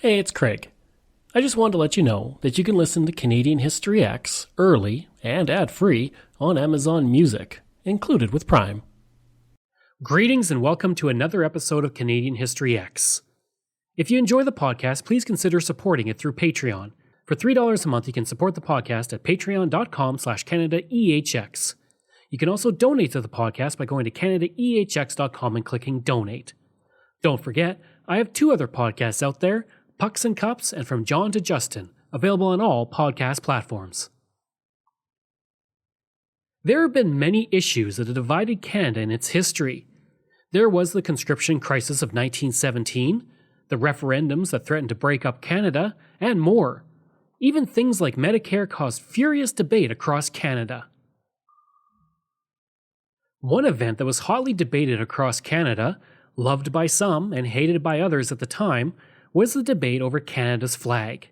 Hey, it's Craig. I just wanted to let you know that you can listen to Canadian History X early and ad-free on Amazon Music, included with Prime. Greetings and welcome to another episode of Canadian History X. If you enjoy the podcast, please consider supporting it through Patreon. For $3 a month, you can support the podcast at patreon.com/CanadaEHX. You can also donate to the podcast by going to CanadaEHX.com and clicking Donate. Don't forget, I have two other podcasts out there, Pucks and Cups and From John to Justin, available on all podcast platforms. There have been many issues that have divided Canada in its history. There was the conscription crisis of 1917, the referendums that threatened to break up Canada, and more. Even things like Medicare caused furious debate across Canada. One event that was hotly debated across Canada, loved by some and hated by others at the time, was the debate over Canada's flag.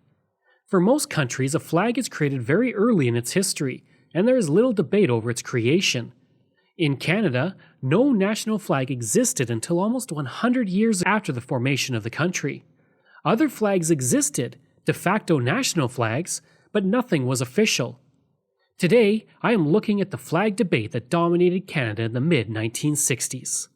For most countries, a flag is created very early in its history, and there is little debate over its creation. In Canada, no national flag existed until almost 100 years after the formation of the country. Other flags existed, de facto national flags, but nothing was official. Today, I am looking at the flag debate that dominated Canada in the mid-1960s.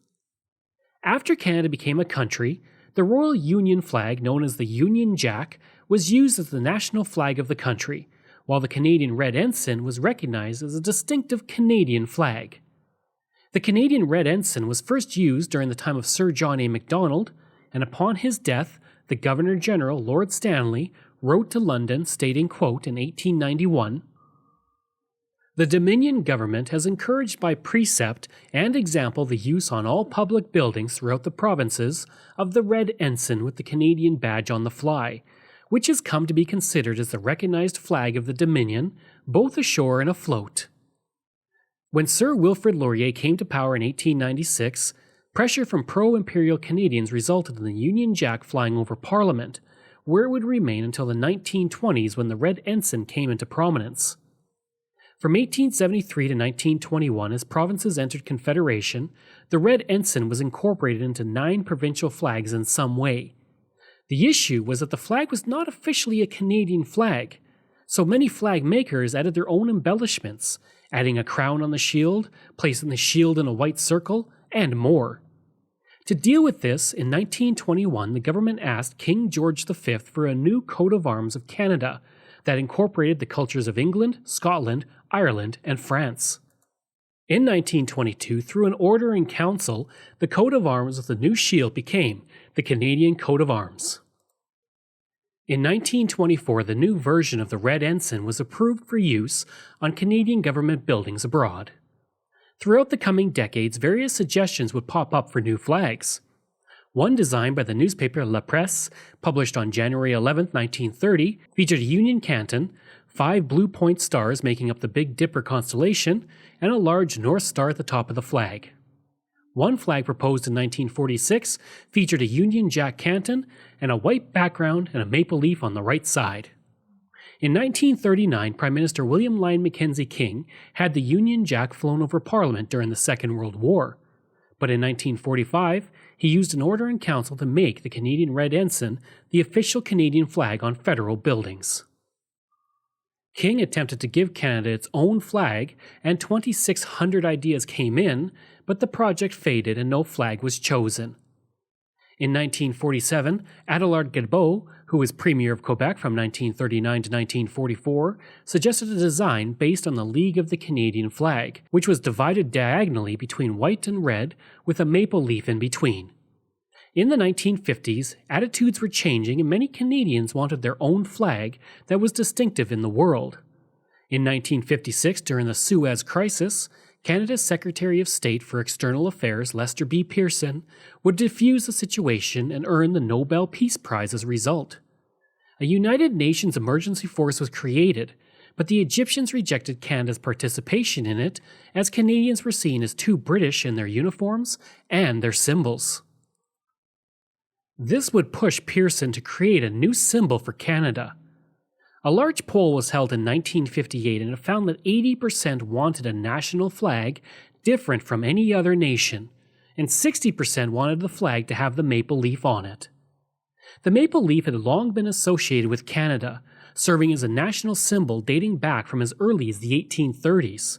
After Canada became a country, the Royal Union flag, known as the Union Jack, was used as the national flag of the country, while the Canadian Red Ensign was recognized as a distinctive Canadian flag. The Canadian Red Ensign was first used during the time of Sir John A. Macdonald, and upon his death, the Governor-General, Lord Stanley, wrote to London stating, quote, in 1891, "The Dominion government has encouraged by precept and example the use on all public buildings throughout the provinces of the red ensign with the Canadian badge on the fly, which has come to be considered as the recognized flag of the Dominion, both ashore and afloat." When Sir Wilfrid Laurier came to power in 1896, pressure from pro-imperial Canadians resulted in the Union Jack flying over Parliament, where it would remain until the 1920s when the red ensign came into prominence. From 1873 to 1921, as provinces entered Confederation, the red ensign was incorporated into 9 provincial flags in some way. The issue was that the flag was not officially a Canadian flag, so many flag makers added their own embellishments, adding a crown on the shield, placing the shield in a white circle, and more. To deal with this, in 1921, the government asked King George V for a new coat of arms of Canada that incorporated the cultures of England, Scotland, Ireland, and France. In 1922, through an order in council, the coat of arms with the new shield became the Canadian coat of arms. In 1924, the new version of the red ensign was approved for use on Canadian government buildings abroad. Throughout the coming decades, various suggestions would pop up for new flags. One designed by the newspaper La Presse, published on January 11, 1930, featured a Union Canton, 5 blue point stars making up the Big Dipper constellation, and a large North Star at the top of the flag. One flag proposed in 1946 featured a Union Jack canton and a white background and a maple leaf on the right side. In 1939, Prime Minister William Lyon Mackenzie King had the Union Jack flown over Parliament during the Second World War. But in 1945, he used an order in council to make the Canadian Red Ensign the official Canadian flag on federal buildings. King attempted to give Canada its own flag, and 2,600 ideas came in, but the project faded and no flag was chosen. In 1947, Adélard Guilbeault, who was Premier of Quebec from 1939 to 1944, suggested a design based on the League of the Canadian flag, which was divided diagonally between white and red with a maple leaf in between. In the 1950s, attitudes were changing and many Canadians wanted their own flag that was distinctive in the world. In 1956, during the Suez Crisis, Canada's Secretary of State for External Affairs, Lester B. Pearson, would defuse the situation and earn the Nobel Peace Prize as a result. A United Nations emergency force was created, but the Egyptians rejected Canada's participation in it as Canadians were seen as too British in their uniforms and their symbols. This would push Pearson to create a new symbol for Canada. A large poll was held in 1958 and it found that 80% wanted a national flag different from any other nation, and 60% wanted the flag to have the maple leaf on it. The maple leaf had long been associated with Canada, serving as a national symbol dating back from as early as the 1830s.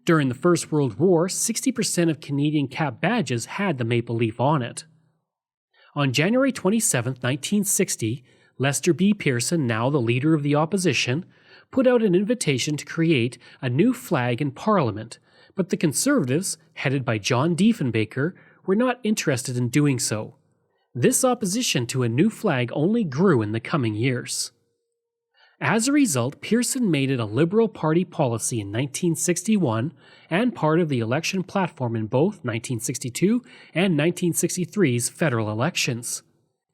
During the First World War, 60% of Canadian cap badges had the maple leaf on it. On January 27, 1960, Lester B. Pearson, now the leader of the opposition, put out an invitation to create a new flag in Parliament, but the Conservatives, headed by John Diefenbaker, were not interested in doing so. This opposition to a new flag only grew in the coming years. As a result, Pearson made it a Liberal Party policy in 1961 and part of the election platform in both 1962 and 1963's federal elections.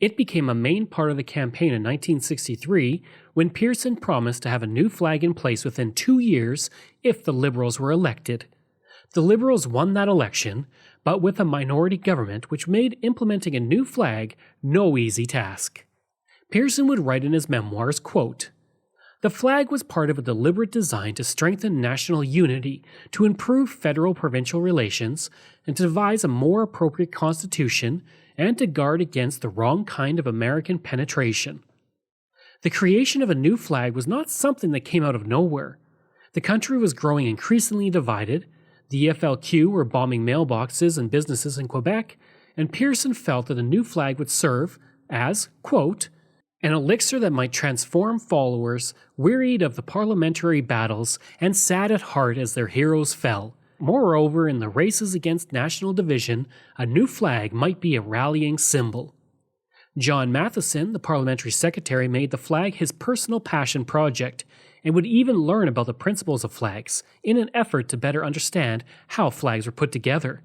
It became a main part of the campaign in 1963 when Pearson promised to have a new flag in place within 2 years if the Liberals were elected. The Liberals won that election, but with a minority government which made implementing a new flag no easy task. Pearson would write in his memoirs, quote, "The flag was part of a deliberate design to strengthen national unity, to improve federal-provincial relations, and to devise a more appropriate constitution, and to guard against the wrong kind of American penetration." The creation of a new flag was not something that came out of nowhere. The country was growing increasingly divided, the FLQ were bombing mailboxes and businesses in Quebec, and Pearson felt that a new flag would serve as, quote, "an elixir that might transform followers wearied of the parliamentary battles and sad at heart as their heroes fell. Moreover, in the races against national division, a new flag might be a rallying symbol." John Matheson, the parliamentary secretary, made the flag his personal passion project and would even learn about the principles of flags in an effort to better understand how flags were put together.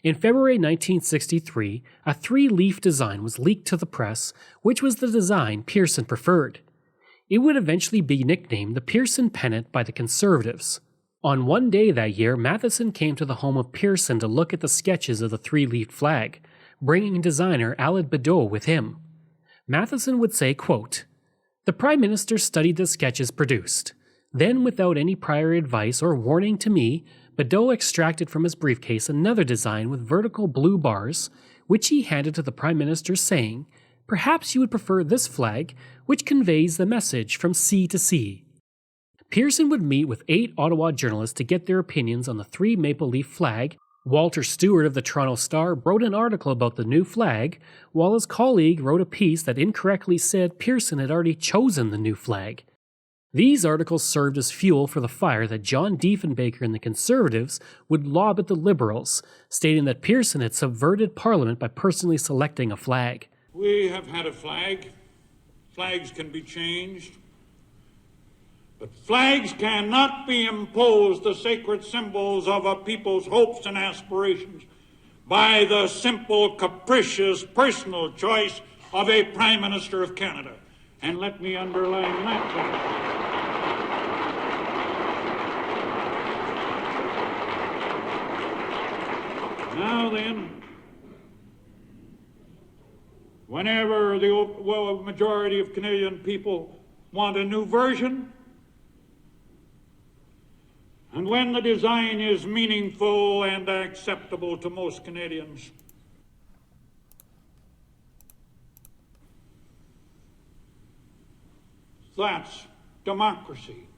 In February 1963, a three-leaf design was leaked to the press, which was the design Pearson preferred. It would eventually be nicknamed the Pearson Pennant by the Conservatives. On one day that year, Matheson came to the home of Pearson to look at the sketches of the three-leafed flag, bringing designer Alain Bedeau with him. Matheson would say, quote, "The Prime Minister studied the sketches produced. Then, without any prior advice or warning to me, Bedeau extracted from his briefcase another design with vertical blue bars, which he handed to the Prime Minister, saying, 'Perhaps you would prefer this flag, which conveys the message from sea to sea.'" Pearson would meet with 8 Ottawa journalists to get their opinions on the three maple leaf flag. Walter Stewart of the Toronto Star wrote an article about the new flag, while his colleague wrote a piece that incorrectly said Pearson had already chosen the new flag. These articles served as fuel for the fire that John Diefenbaker and the Conservatives would lob at the Liberals, stating that Pearson had subverted Parliament by personally selecting a flag. "We have had a flag. Flags can be changed. But flags cannot be imposed, the sacred symbols of a people's hopes and aspirations, by the simple, capricious, personal choice of a Prime Minister of Canada." And let me underline that fact. Now then, whenever the majority of Canadian people want a new version, and when the design is meaningful and acceptable to most Canadians, that's democracy.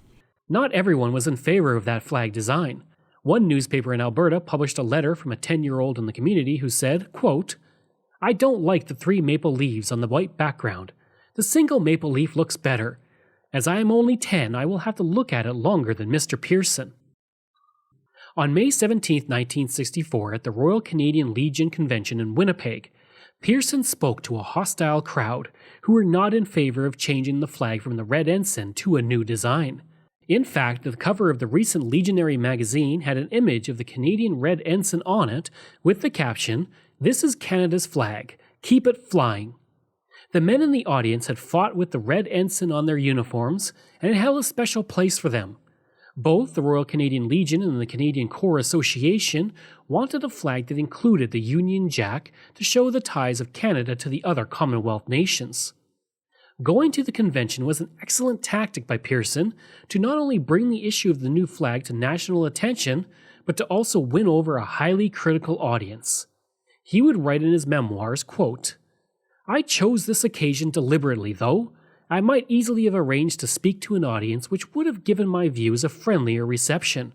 Not everyone was in favor of that flag design. One newspaper in Alberta published a letter from a 10-year-old in the community who said, quote, "I don't like the 3 maple leaves on the white background. The single maple leaf looks better. As I am only 10, I will have to look at it longer than Mr. Pearson." On May 17, 1964, at the Royal Canadian Legion Convention in Winnipeg, Pearson spoke to a hostile crowd who were not in favor of changing the flag from the red ensign to a new design. In fact, the cover of the recent Legionary magazine had an image of the Canadian red ensign on it with the caption, "This is Canada's flag. Keep it flying." The men in the audience had fought with the red ensign on their uniforms, and it held a special place for them. Both the Royal Canadian Legion and the Canadian Corps Association wanted a flag that included the Union Jack to show the ties of Canada to the other Commonwealth nations. Going to the convention was an excellent tactic by Pearson to not only bring the issue of the new flag to national attention, but to also win over a highly critical audience. He would write in his memoirs, quote, I chose this occasion deliberately, though. I might easily have arranged to speak to an audience which would have given my views a friendlier reception.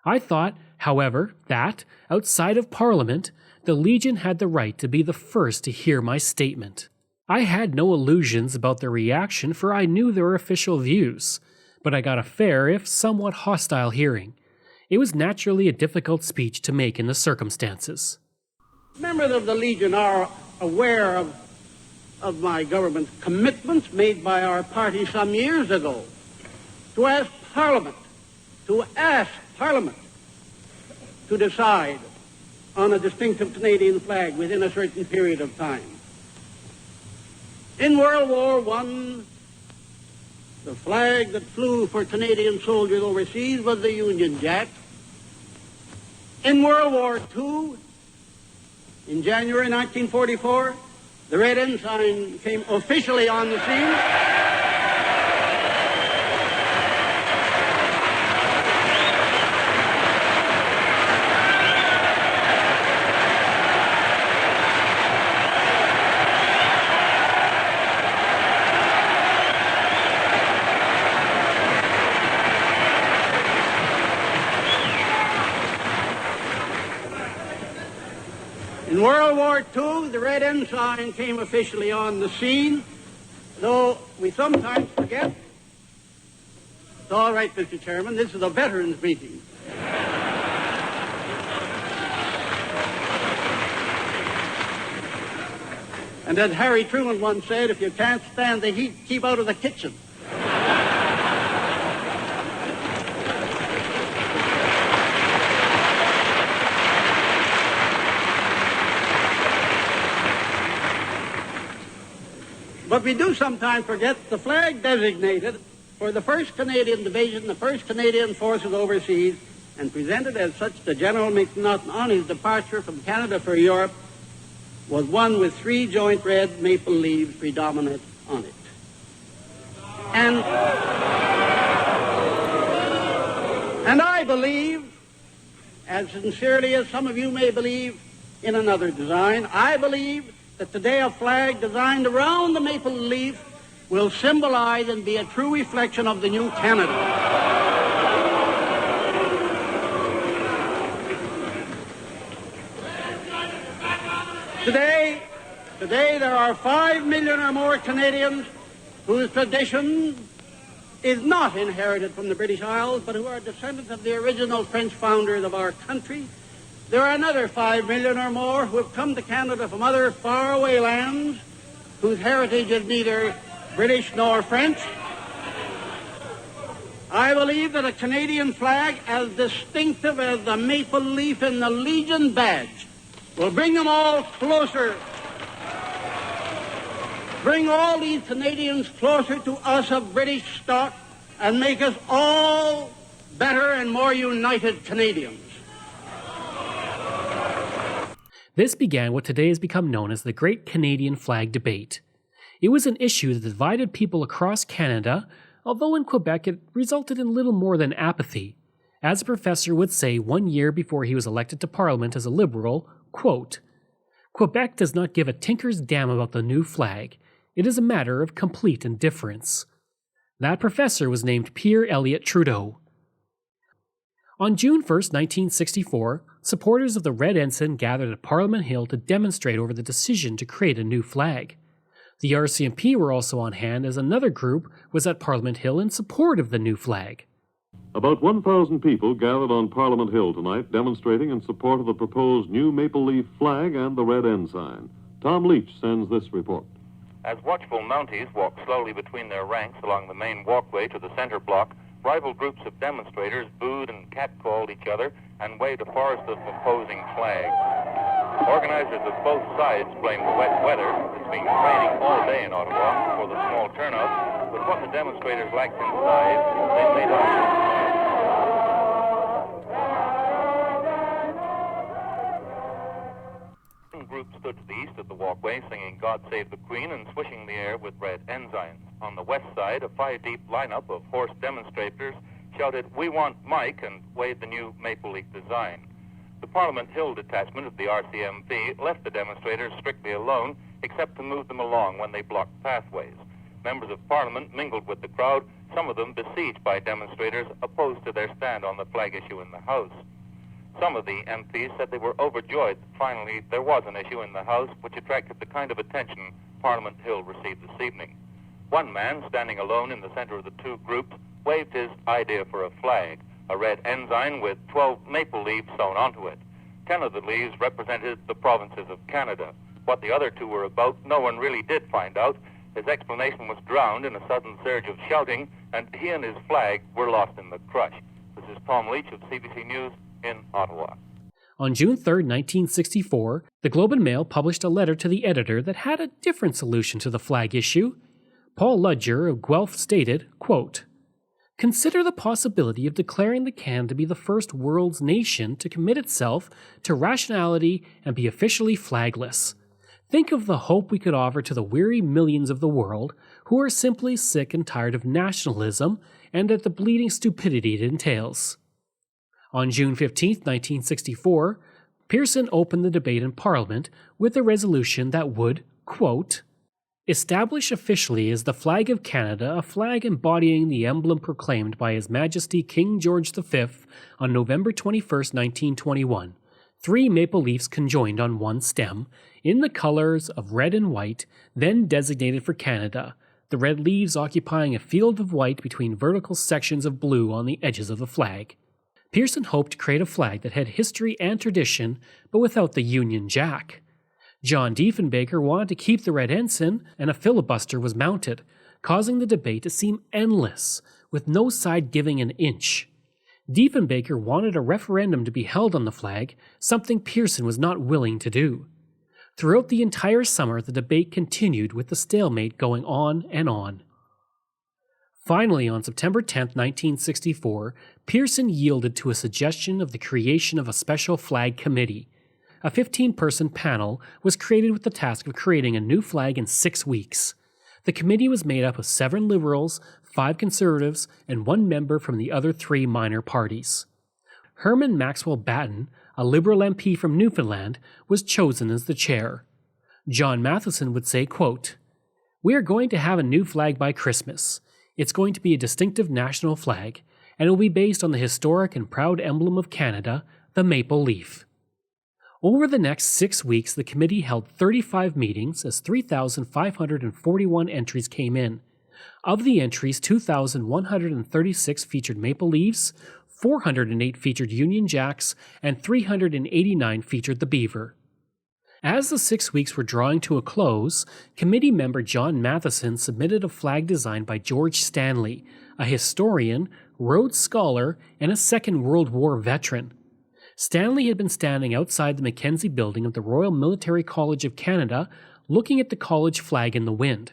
I thought, however, that, outside of Parliament, the Legion had the right to be the first to hear my statement. I had no illusions about their reaction, for I knew their official views, but I got a fair, if somewhat hostile, hearing. It was naturally a difficult speech to make in the circumstances. Members of the Legion are aware of my government's commitments made by our party some years ago to ask Parliament to decide on a distinctive Canadian flag within a certain period of time. In World War I, the flag that flew for Canadian soldiers overseas was the Union Jack. In World War II, in January 1944, the Red Ensign came officially on the scene. In World War II, the Red Ensign came officially on the scene, though we sometimes forget. It's all right, Mr. Chairman, this is a veterans meeting. And as Harry Truman once said, if you can't stand the heat, keep out of the kitchen. But we do sometimes forget the flag designated for the 1st Canadian Division, the 1st Canadian Forces overseas, and presented as such to General McNaughton on his departure from Canada for Europe, was one with 3 joint red maple leaves predominant on it. And I believe, as sincerely as some of you may believe in another design, I believe that today a flag designed around the maple leaf will symbolize and be a true reflection of the new Canada. Today there are 5 million or more Canadians whose tradition is not inherited from the British Isles, but who are descendants of the original French founders of our country. There are another 5 million or more who have come to Canada from other faraway lands whose heritage is neither British nor French. I believe that a Canadian flag as distinctive as the maple leaf in the Legion badge will bring them all closer, bring all these Canadians closer to us of British stock and make us all better and more united Canadians. This began what today has become known as the Great Canadian Flag Debate. It was an issue that divided people across Canada, although in Quebec it resulted in little more than apathy. As a professor would say 1 year before he was elected to Parliament as a Liberal, quote, "Quebec does not give a tinker's damn about the new flag. It is a matter of complete indifference." That professor was named Pierre Elliott Trudeau. On June 1st, 1964, supporters of the Red Ensign gathered at Parliament Hill to demonstrate over the decision to create a new flag. The RCMP were also on hand as another group was at Parliament Hill in support of the new flag. About 1,000 people gathered on Parliament Hill tonight demonstrating in support of the proposed new maple leaf flag and the Red Ensign. Tom Leach sends this report. As watchful Mounties walk slowly between their ranks along the main walkway to the center block, rival groups of demonstrators booed and catcalled each other and waved a forest of opposing flags. Organizers of both sides blame the wet weather. It's been raining all day in Ottawa for the small turnout, but what the demonstrators lacked in size, they made up. Group stood to the east of the walkway singing God Save the Queen and swishing the air with red ensigns. On the west side, a 5-deep lineup of horse demonstrators shouted, "We want Mike," and waved the new maple leaf design. The Parliament Hill detachment of the RCMP left the demonstrators strictly alone, except to move them along when they blocked pathways. Members of Parliament mingled with the crowd, some of them besieged by demonstrators opposed to their stand on the flag issue in the House. Some of the MPs said they were overjoyed that finally there was an issue in the House which attracted the kind of attention Parliament Hill received this evening. One man, standing alone in the center of the two groups, waved his idea for a flag, a red ensign with 12 maple leaves sewn onto it. 10 of the leaves represented the provinces of Canada. What the other two were about, no one really did find out. His explanation was drowned in a sudden surge of shouting, and he and his flag were lost in the crush. This is Tom Leach of CBC News in Ottawa. On June 3, 1964, the Globe and Mail published a letter to the editor that had a different solution to the flag issue. Paul Ludger of Guelph stated, quote, "Consider the possibility of declaring the Canada to be the first world's nation to commit itself to rationality and be officially flagless. Think of the hope we could offer to the weary millions of the world who are simply sick and tired of nationalism and at the bleeding stupidity it entails." On June 15, 1964, Pearson opened the debate in Parliament with a resolution that would, quote, "Establish officially as the flag of Canada a flag embodying the emblem proclaimed by His Majesty King George V on November 21, 1921, 3 maple leaves conjoined on one stem, in the colors of red and white, then designated for Canada, the red leaves occupying a field of white between vertical sections of blue on the edges of the flag." Pearson hoped to create a flag that had history and tradition, but without the Union Jack. John Diefenbaker wanted to keep the red ensign, and a filibuster was mounted, causing the debate to seem endless, with no side giving an inch. Diefenbaker wanted a referendum to be held on the flag, something Pearson was not willing to do. Throughout the entire summer, the debate continued with the stalemate going on and on. Finally, on September 10, 1964, Pearson yielded to a suggestion of the creation of a special flag committee. A 15-person panel was created with the task of creating a new flag in 6 weeks. The committee was made up of 7 Liberals, 5 Conservatives, and 1 member from the other 3 minor parties. Herman Maxwell Batten, a Liberal MP from Newfoundland, was chosen as the chair. John Matheson would say, quote, "We are going to have a new flag by Christmas. It's going to be a distinctive national flag, and it will be based on the historic and proud emblem of Canada, the maple leaf." Over the next 6 weeks, the committee held 35 meetings as 3,541 entries came in. Of the entries, 2,136 featured maple leaves, 408 featured Union Jacks, and 389 featured the beaver. As the 6 weeks were drawing to a close, committee member John Matheson submitted a flag designed by George Stanley, a historian, Rhodes Scholar, and a Second World War veteran. Stanley had been standing outside the Mackenzie building of the Royal Military College of Canada, looking at the college flag in the wind.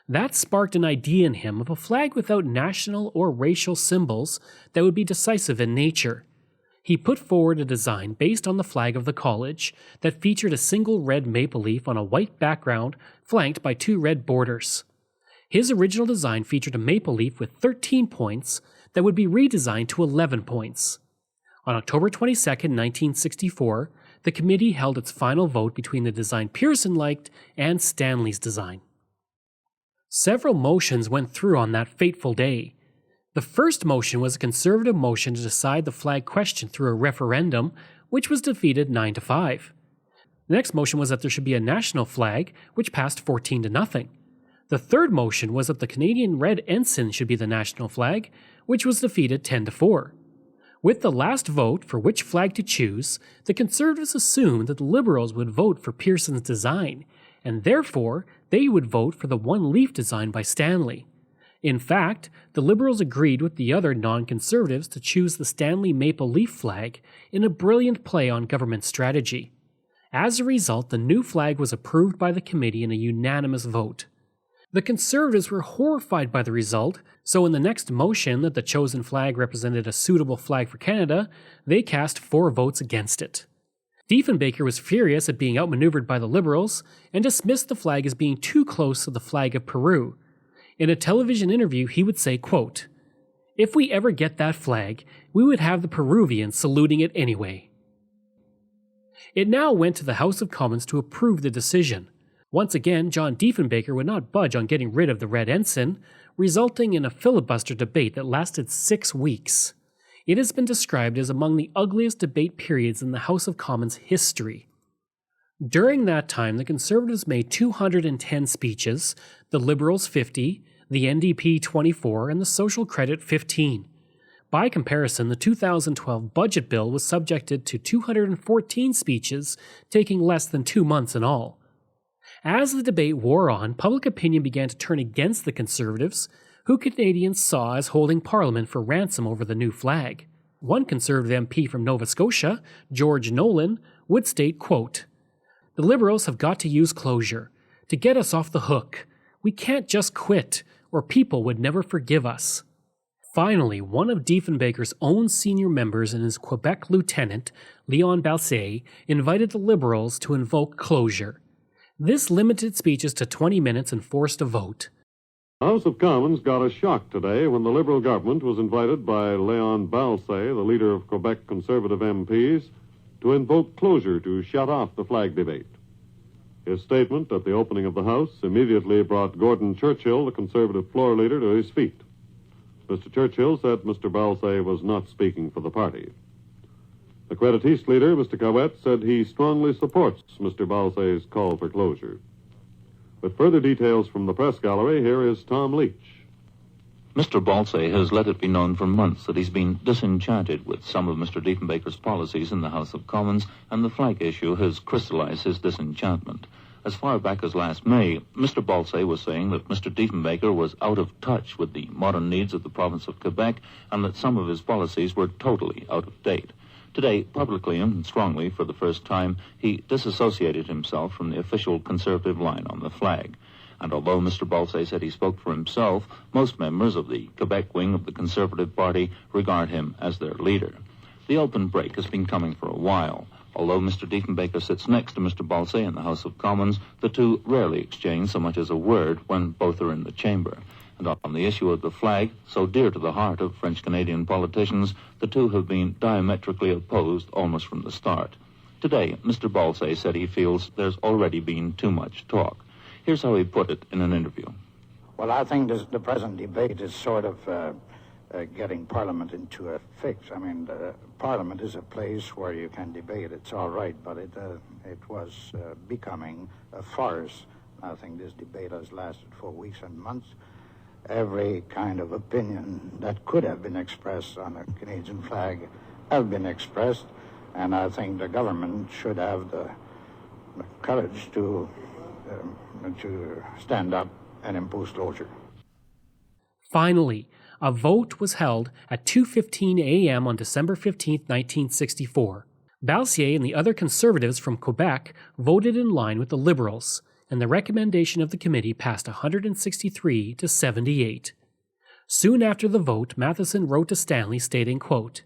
That sparked an idea in him of a flag without national or racial symbols that would be decisive in nature. He put forward a design based on the flag of the college that featured a single red maple leaf on a white background flanked by 2 red borders. His original design featured a maple leaf with 13 points that would be redesigned to 11 points. On October 22, 1964, the committee held its final vote between the design Pearson liked and Stanley's design. Several motions went through on that fateful day. The first motion was a Conservative motion to decide the flag question through a referendum, which was defeated 9-5. The next motion was that there should be a national flag, which passed 14-0. The third motion was that the Canadian red ensign should be the national flag, which was defeated 10-4. With the last vote for which flag to choose, the Conservatives assumed that the Liberals would vote for Pearson's design, and therefore they would vote for the one-leaf design by Stanley. In fact, the Liberals agreed with the other non-Conservatives to choose the Stanley maple leaf flag in a brilliant play on government strategy. As a result, the new flag was approved by the committee in a unanimous vote. The Conservatives were horrified by the result, so in the next motion that the chosen flag represented a suitable flag for Canada, they cast 4 votes against it. Diefenbaker was furious at being outmaneuvered by the Liberals and dismissed the flag as being too close to the flag of Peru. In a television interview, he would say, quote, "If we ever get that flag, we would have the Peruvians saluting it anyway." It now went to the House of Commons to approve the decision. Once again, John Diefenbaker would not budge on getting rid of the red ensign, resulting in a filibuster debate that lasted 6 weeks. It has been described as among the ugliest debate periods in the House of Commons history. During that time, the Conservatives made 210 speeches, the Liberals 50, the NDP 24, and the Social Credit 15. By comparison, the 2012 budget bill was subjected to 214 speeches, taking less than 2 months in all. As the debate wore on, public opinion began to turn against the Conservatives, who Canadians saw as holding Parliament for ransom over the new flag. One Conservative MP from Nova Scotia, George Nolan, would state, quote, "The Liberals have got to use closure to get us off the hook. We can't just quit, or people would never forgive us." Finally, one of Diefenbaker's own senior members and his Quebec lieutenant, Leon Balsier, invited the Liberals to invoke closure. This limited speeches to 20 minutes and forced a vote. The House of Commons got a shock today when the Liberal government was invited by Leon Balsier, the leader of Quebec Conservative MPs, to invoke closure to shut off the flag debate. His statement at the opening of the House immediately brought Gordon Churchill, the Conservative floor leader, to his feet. Mr. Churchill said Mr. Balsier was not speaking for the party. The Creditiste leader, Mr. Cowett, said he strongly supports Mr. Balsier's call for closure. With further details from the press gallery, here is Tom Leach. Mr. Balsier has let it be known for months that he's been disenchanted with some of Mr. Diefenbaker's policies in the House of Commons, and the flag issue has crystallized his disenchantment. As far back as last May, Mr. Balsier was saying that Mr. Diefenbaker was out of touch with the modern needs of the province of Quebec and that some of his policies were totally out of date. Today, publicly and strongly for the first time, he disassociated himself from the official Conservative line on the flag. And although Mr. Balsier said he spoke for himself, most members of the Quebec wing of the Conservative Party regard him as their leader. The open break has been coming for a while. Although Mr. Diefenbaker sits next to Mr. Balsier in the House of Commons, the two rarely exchange so much as a word when both are in the chamber. And on the issue of the flag, so dear to the heart of French-Canadian politicians, the two have been diametrically opposed almost from the start. Today, Mr. Balsier said he feels there's already been too much talk. Here's how he put it in an interview. Well, I think the present debate is sort of getting Parliament into a fix. I mean, Parliament is a place where you can debate. It's all right, but it was becoming a farce. I think this debate has lasted for weeks and months. Every kind of opinion that could have been expressed on a Canadian flag have been expressed, and I think the government should have the courage to stand up and impose closure. Finally, a vote was held at 2:15 a.m. on December 15, 1964. Balsier and the other Conservatives from Quebec voted in line with the Liberals, and the recommendation of the committee passed 163 to 78. Soon after the vote, Matheson wrote to Stanley stating, quote,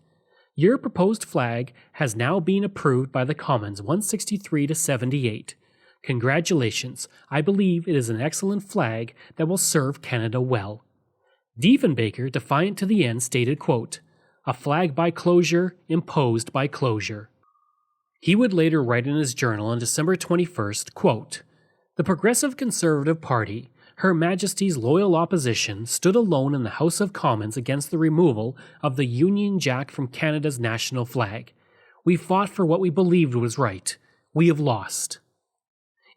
"Your proposed flag has now been approved by the Commons 163 to 78. Congratulations, I believe it is an excellent flag that will serve Canada well." Diefenbaker, defiant to the end, stated, quote, "A flag by closure, imposed by closure." He would later write in his journal on December 21st, quote, "The Progressive Conservative Party, Her Majesty's loyal opposition, stood alone in the House of Commons against the removal of the Union Jack from Canada's national flag. We fought for what we believed was right. We have lost."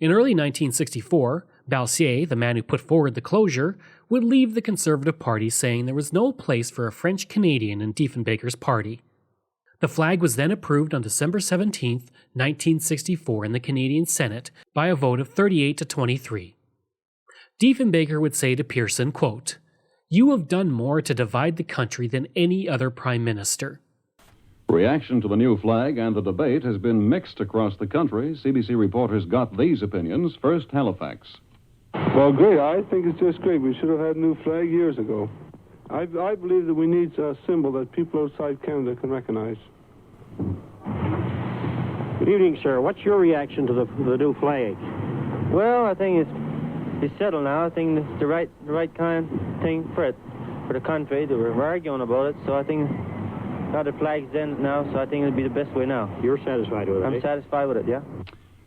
In early 1964, Balsier, the man who put forward the closure, would leave the Conservative Party, saying there was no place for a French Canadian in Diefenbaker's party. The flag was then approved on December 17, 1964 in the Canadian Senate by a vote of 38 to 23. Diefenbaker would say to Pearson, quote, "You have done more to divide the country than any other prime minister." Reaction to the new flag and the debate has been mixed across the country. CBC reporters got these opinions. First, Halifax. Well, great. I think it's just great. We should have had a new flag years ago. I believe that we need a symbol that people outside Canada can recognize. Good evening, sir. What's your reaction to the new flag? Well, I think it's settled now. I think it's the right kind of thing for the country. They were arguing about it, so I think got the flags then now, so I think it'll be the best way now. You're satisfied with it? I'm satisfied with it, yeah.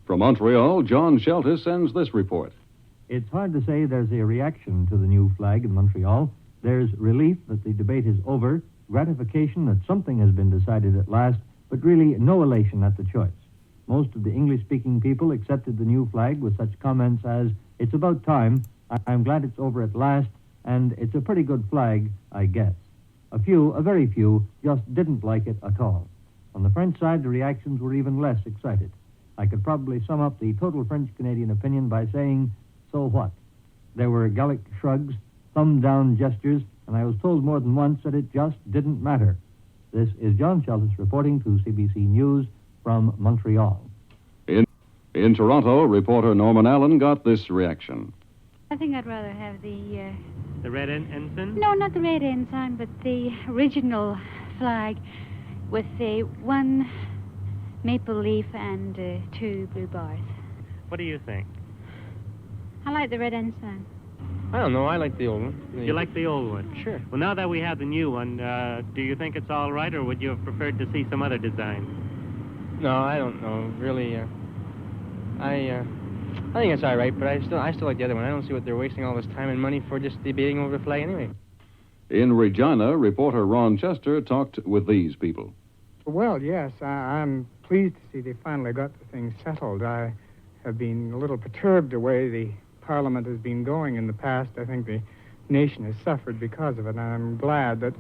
From Montreal, John Shelton sends this report. It's hard to say there's a reaction to the new flag in Montreal. There's relief that the debate is over, gratification that something has been decided at last, but really no elation at the choice. Most of the English-speaking people accepted the new flag with such comments as, "It's about time, I'm glad it's over at last, and it's a pretty good flag, I guess." A very few, just didn't like it at all. On the French side, the reactions were even less excited. I could probably sum up the total French-Canadian opinion by saying, so what? There were Gallic shrugs, thumb-down gestures, and I was told more than once that it just didn't matter. This is John Shelton reporting to CBC News from Montreal. In Toronto, reporter Norman Allen got this reaction. I think I'd rather have the red ensign? No, not the red ensign, but the original flag with the one maple leaf and 2 blue bars. What do you think? I like the red ensign. I don't know. I like the old one. You like the old one? Sure. Well, now that we have the new one, do you think it's all right, or would you have preferred to see some other design? No, I don't know. Really, I think it's all right, but I still like the other one. I don't see what they're wasting all this time and money for, just debating over the flag anyway. In Regina, reporter Ron Chester talked with these people. Well, yes, I'm pleased to see they finally got the thing settled. I have been a little perturbed the way the Parliament has been going in the past. I think the nation has suffered because of it, and I'm glad that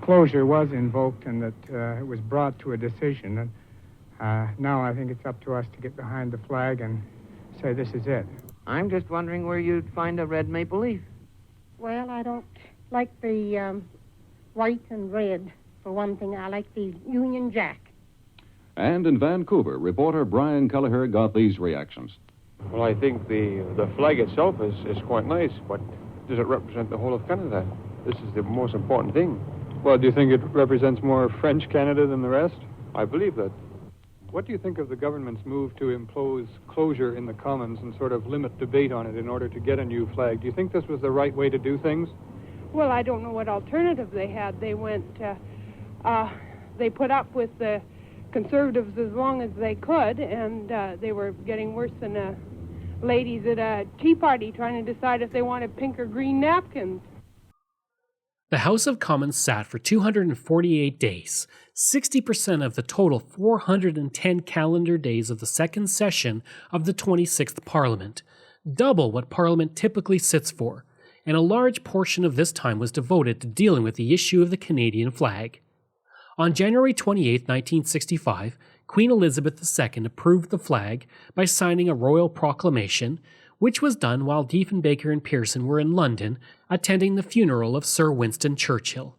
closure was invoked and that it was brought to a decision. And now I think it's up to us to get behind the flag and say this is it. I'm just wondering where you'd find a red maple leaf. Well, I don't like the white and red. For one thing, I like the Union Jack. And in Vancouver, reporter Brian Kelleher got these reactions. Well, I think the flag itself is quite nice, but does it represent the whole of Canada? This is the most important thing. Well, do you think it represents more French Canada than the rest? I believe that. What do you think of the government's move to impose closure in the Commons and sort of limit debate on it in order to get a new flag? Do you think this was the right way to do things? Well, I don't know what alternative they had. They went, they put up with the Conservatives as long as they could, and they were getting worse than ladies at a tea party trying to decide if they wanted pink or green napkins. The House of Commons sat for 248 days, 60% of the total 410 calendar days of the second session of the 26th Parliament, double what Parliament typically sits for, and a large portion of this time was devoted to dealing with the issue of the Canadian flag. On January 28, 1965, Queen Elizabeth II approved the flag by signing a royal proclamation, which was done while Diefenbaker and Pearson were in London attending the funeral of Sir Winston Churchill.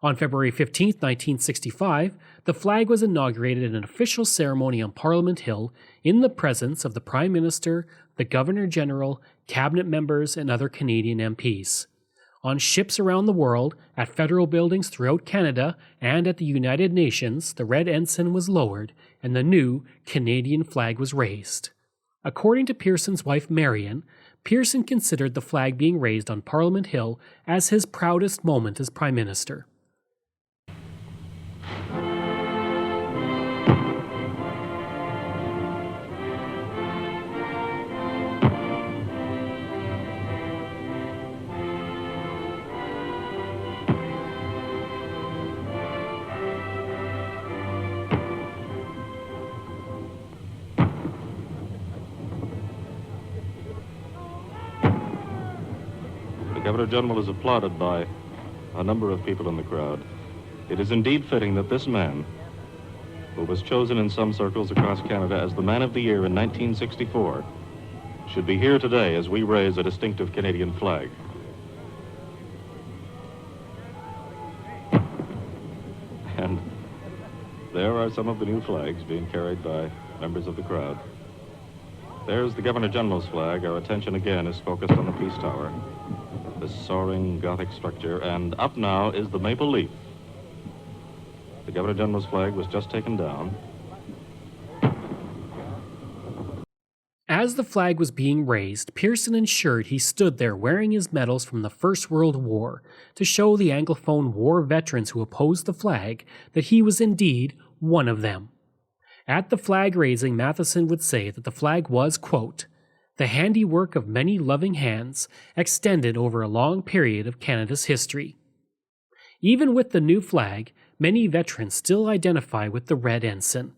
On February 15, 1965, the flag was inaugurated in an official ceremony on Parliament Hill in the presence of the Prime Minister, the Governor-General, cabinet members, and other Canadian MPs. On ships around the world, at federal buildings throughout Canada, and at the United Nations, the red ensign was lowered and the new Canadian flag was raised. According to Pearson's wife Marion, Pearson considered the flag being raised on Parliament Hill as his proudest moment as Prime Minister. The Governor-General is applauded by a number of people in the crowd. It is indeed fitting that this man, who was chosen in some circles across Canada as the Man of the Year in 1964, should be here today as we raise a distinctive Canadian flag. And there are some of the new flags being carried by members of the crowd. There's the Governor-General's flag. Our attention again is focused on the Peace Tower, this soaring Gothic structure, and up now is the maple leaf. The Governor-General's flag was just taken down. As the flag was being raised, Pearson ensured he stood there wearing his medals from the First World War to show the Anglophone war veterans who opposed the flag that he was indeed one of them. At the flag raising, Matheson would say that the flag was, quote, the handiwork of many loving hands extended over a long period of Canada's history. Even with the new flag, many veterans still identify with the red ensign.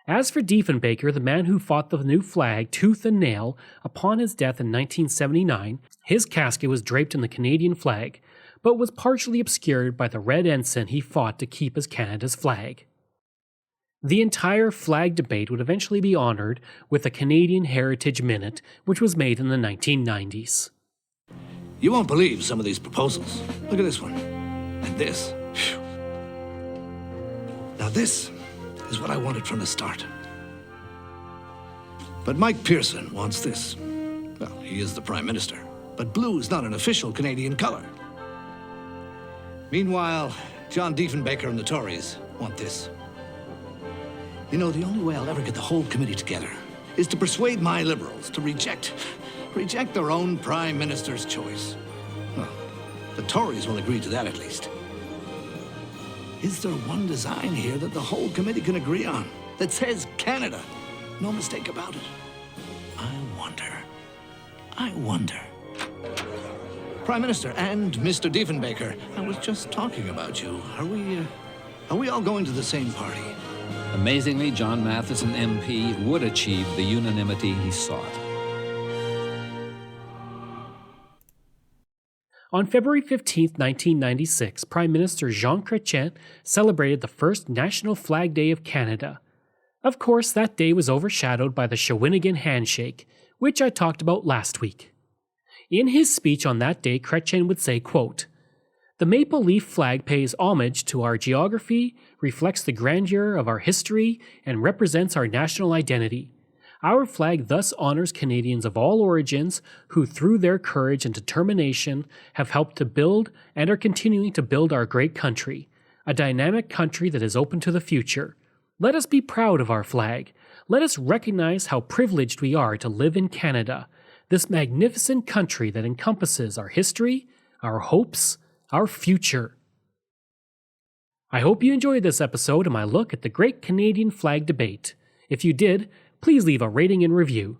As for Diefenbaker, the man who fought the new flag tooth and nail, upon his death in 1979, his casket was draped in the Canadian flag, but was partially obscured by the red ensign he fought to keep as Canada's flag. The entire flag debate would eventually be honoured with a Canadian Heritage Minute, which was made in the 1990s. You won't believe some of these proposals. Look at this one. And this. Phew. Now this is what I wanted from the start. But Mike Pearson wants this. Well, he is the Prime Minister, but blue is not an official Canadian colour. Meanwhile, John Diefenbaker and the Tories want this. You know, the only way I'll ever get the whole committee together is to persuade my Liberals to reject their own Prime Minister's choice. Well, the Tories will agree to that at least. Is there one design here that the whole committee can agree on, that says Canada? No mistake about it. I wonder. Prime Minister and Mr. Diefenbaker, I was just talking about you. Are we all going to the same party? Amazingly, John Matheson MP would achieve the unanimity he sought. On February 15, 1996, Prime Minister Jean Chrétien celebrated the first National Flag Day of Canada. Of course, that day was overshadowed by the Shawinigan Handshake, which I talked about last week. In his speech on that day, Chrétien would say, quote, the maple leaf flag pays homage to our geography, reflects the grandeur of our history, and represents our national identity. Our flag thus honors Canadians of all origins who, through their courage and determination, have helped to build and are continuing to build our great country, a dynamic country that is open to the future. Let us be proud of our flag. Let us recognize how privileged we are to live in Canada, this magnificent country that encompasses our history, our hopes, our future. I hope you enjoyed this episode and my look at the Great Canadian Flag Debate. If you did, please leave a rating and review.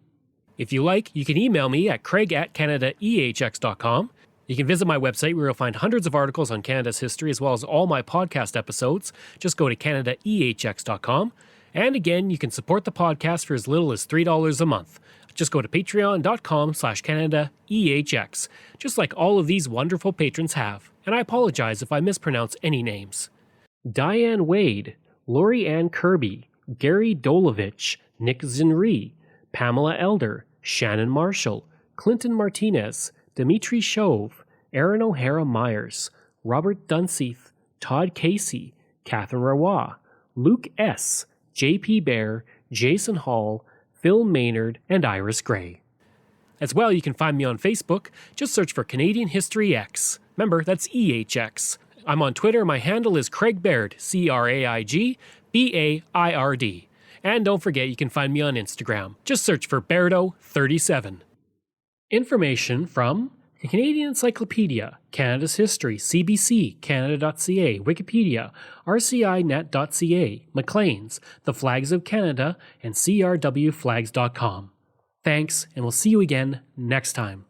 If you like, you can email me at craig@canadaehx.com. You can visit my website where you'll find hundreds of articles on Canada's history as well as all my podcast episodes. Just go to canadaehx.com. And again, you can support the podcast for as little as $3 a month. Just go to patreon.com/CanadaEHX, just like all of these wonderful patrons have. And I apologize if I mispronounce any names. Diane Wade, Lori Ann Kirby, Gary Dolovich, Nick Zinri, Pamela Elder, Shannon Marshall, Clinton Martinez, Dimitri Chauve, Aaron O'Hara Myers, Robert Dunseith, Todd Casey, Catherine Rawa, Luke S., J.P. Bear, Jason Hall, Phil Maynard, and Iris Gray. As well, you can find me on Facebook. Just search for Canadian History X. Remember, that's EHX. I'm on Twitter. My handle is Craig Baird, CraigBaird. And don't forget, you can find me on Instagram. Just search for Bairdo37. Information from the Canadian Encyclopedia, Canada's History, CBC, Canada.ca, Wikipedia, RCINet.ca, Maclean's, The Flags of Canada, and CRWFlags.com. Thanks, and we'll see you again next time.